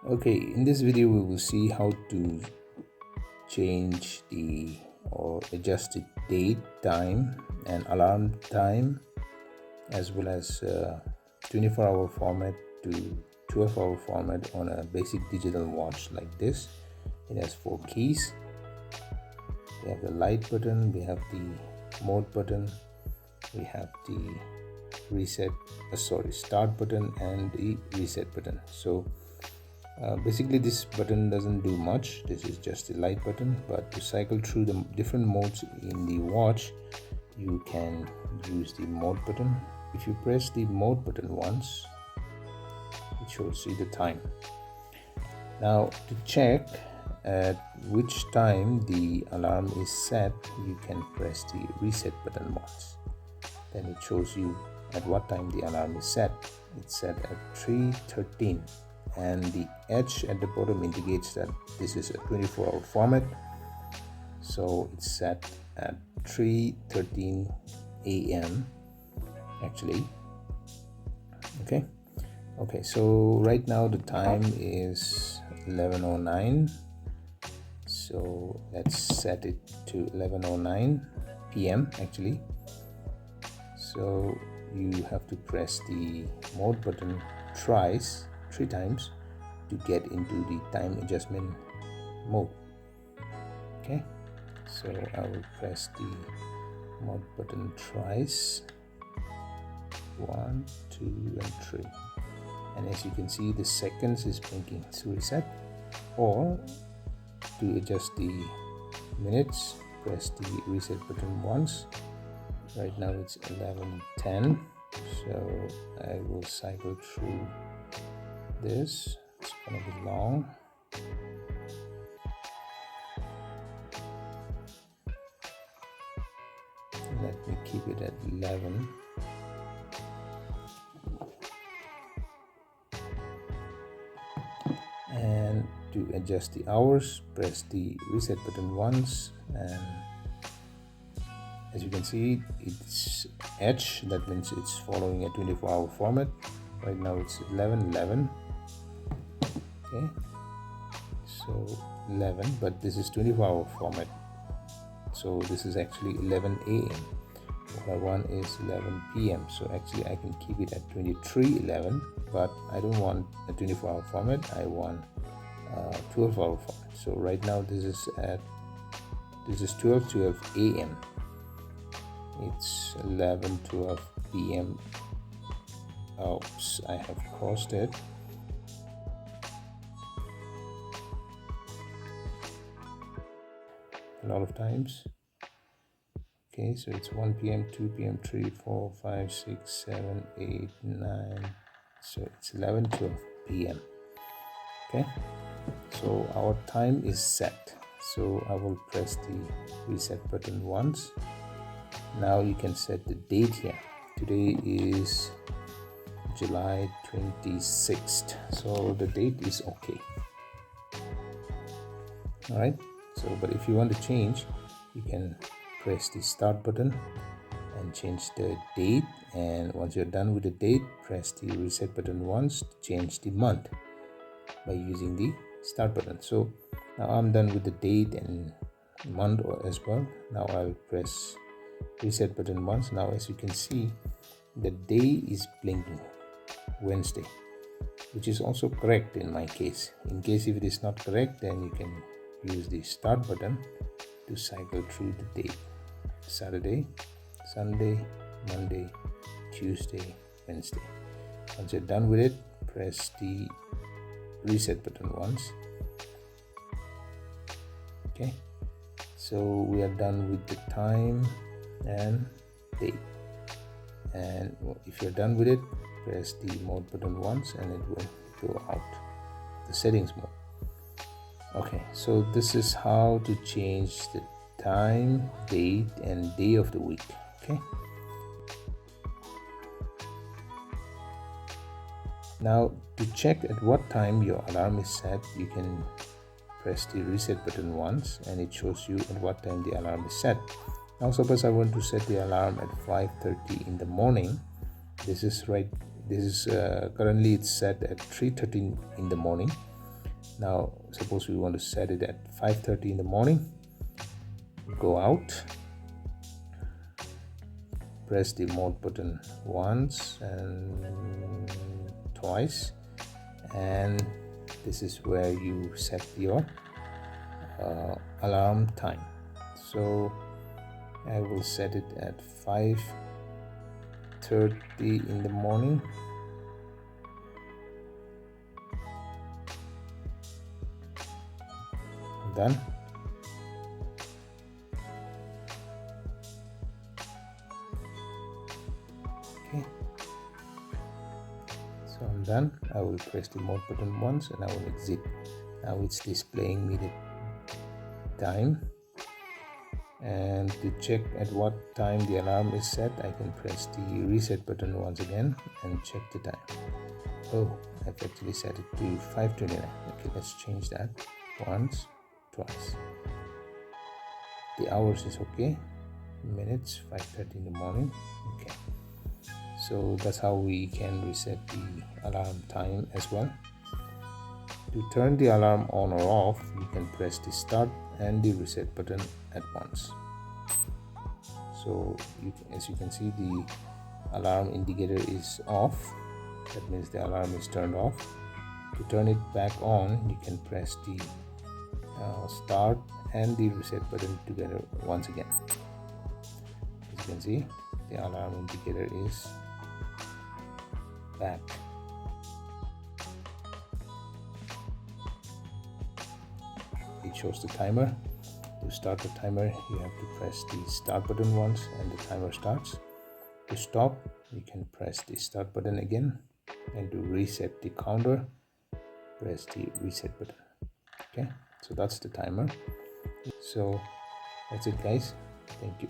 Okay, in this video we will see how to change or adjust the date, time and alarm time, as well as 24-hour format to 12-hour format on a basic digital watch like this. It has 4 keys. We have the light button, we have the mode button, we have the start button and the reset button. So basically this button doesn't do much. This is just the light button, but to cycle through the different modes in the watch, you can use the mode button. If you press the mode button once, it shows you the time. Now to check at which time the alarm is set, you can press the reset button once. Then it shows you at what time the alarm is set. It's set at 3:13. And the edge at the bottom indicates that this is a 24-hour format, so it's set at 3:13 a.m. actually. Okay, so right now the time is 11:09, so let's set it to 11:09 p.m. actually. So you have to press the mode button three times to get into the time adjustment mode. Okay, so I will press the mode button thrice, 1, 2 and 3, and as you can see the seconds is blinking. So reset, or to adjust the minutes, press the reset button once. Right now it's 11:10, so I will cycle through this. It's gonna be long. Let me keep it at 11. And to adjust the hours, press the reset button once, and as you can see it's edge, that means it's following a 24-hour format. Right now it's 11:11. Okay, so 11, but this is 24-hour format, so this is actually 11 a.m. What I want is 11 p.m. so actually I can keep it at 23:11, but I don't want a 24-hour format, I want a 12-hour format. So right now this is 12:12 a.m. it's 11:12 p.m. Oops, I have crossed it. A lot of times. Okay, so it's 1 p.m., 2 p.m., 3, 4, 5, 6, 7, 8, 9. So it's 11:12 p.m. Okay, so our time is set. So I will press the reset button once. Now you can set the date here. Today is July 26th, so the date is okay. All right, so but if you want to change, you can press the start button and change the date, and once you're done with the date, press the reset button once to change the month by using the start button. So now I'm done with the date and month as well. Now I'll press reset button once. Now as you can see, the day is blinking, Wednesday, which is also correct in my case. In case if it is not correct, then you can use the start button to cycle through the day: Saturday, Sunday, Monday, Tuesday, Wednesday. Once you're done with it, press the reset button once. Okay, so we are done with the time and date, and if you're done with it, press the mode button once and it will go out the settings mode. Okay, so this is how to change the time, date and day of the week. Okay, now to check at what time your alarm is set, you can press the reset button once and it shows you at what time the alarm is set. Now suppose I want to set the alarm at 5:30 in the morning. This is currently it's set at 3:13 in the morning. Now suppose we want to set it at 5:30 in the morning. Go out, press the mode button once and twice, and this is where you set your alarm time. So I will set it at 5:30 in the morning. Done. Okay, so I'm done. I will press the mode button once and I will exit. Now it's displaying me the time, and to check at what time the alarm is set, I can press the reset button once again and check the time. Oh, I've actually set it to 5:29. Okay, let's change that. Once, twice. The hours is okay. Minutes, 5:30 in the morning. Okay, so that's how we can reset the alarm time as well. To turn the alarm on or off, you can press the start and the reset button at once. So as you can see, the alarm indicator is off. That means the alarm is turned off. To turn it back on, you can press the start and the reset button together once again. As you can see, the alarm indicator is back. It shows the timer. To start the timer, you have to press the start button once and the timer starts. To stop, you can press the start button again, and to reset the counter, press the reset button. Okay, so that's the timer. So that's it, guys. Thank you.